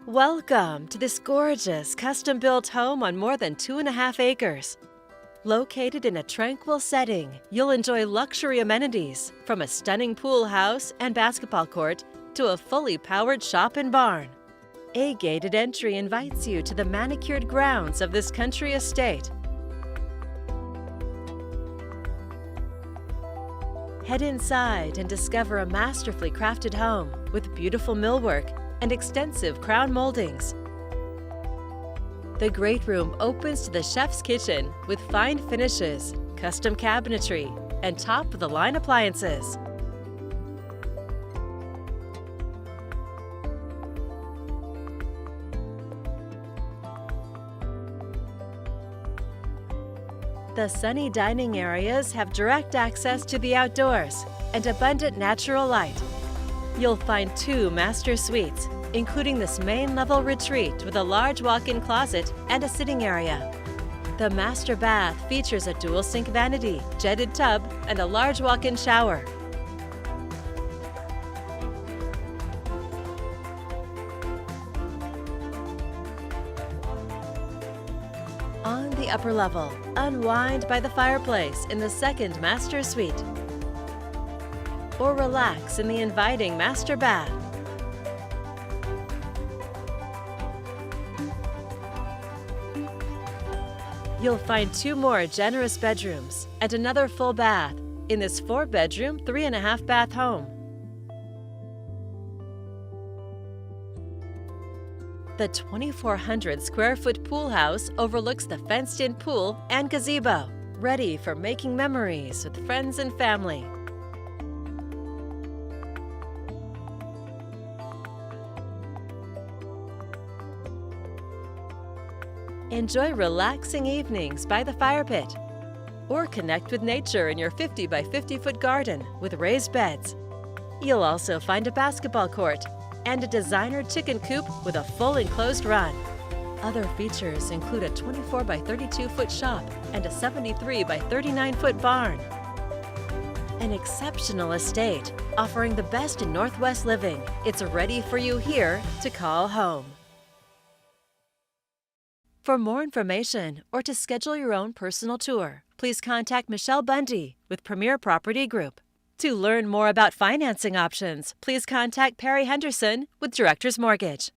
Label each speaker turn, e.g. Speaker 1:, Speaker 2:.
Speaker 1: Welcome to this gorgeous custom-built home on more than 2.5 acres. Located in a tranquil setting, you'll enjoy luxury amenities from a stunning pool house and basketball court to a fully powered shop and barn. A gated entry invites you to the manicured grounds of this country estate. Head inside and discover a masterfully crafted home with beautiful millwork and extensive crown moldings. The great room opens to the chef's kitchen with fine finishes, custom cabinetry, and top-of-the-line appliances. The sunny dining areas have direct access to the outdoors and abundant natural light. You'll find 2 master suites, including this main-level retreat with a large walk-in closet and a sitting area. The master bath features a dual-sink vanity, jetted tub, and a large walk-in shower. On the upper level, unwind by the fireplace in the second master suite, or relax in the inviting master bath. You'll find 2 more generous bedrooms and another full bath in this 4-bedroom, 3.5 bath home. The 2,400 square foot pool house overlooks the fenced-in pool and gazebo, ready for making memories with friends and family. Enjoy relaxing evenings by the fire pit, or connect with nature in your 50 by 50 foot garden with raised beds. You'll also find a basketball court and a designer chicken coop with a full enclosed run. Other features include a 24 by 32 foot shop and a 73 by 39 foot barn. An exceptional estate offering the best in Northwest living. It's ready for you here to call home. For more information or to schedule your own personal tour, please contact Michele Bundy with Premier Property Group. To learn more about financing options, please contact Perry Henderson with Director's Mortgage.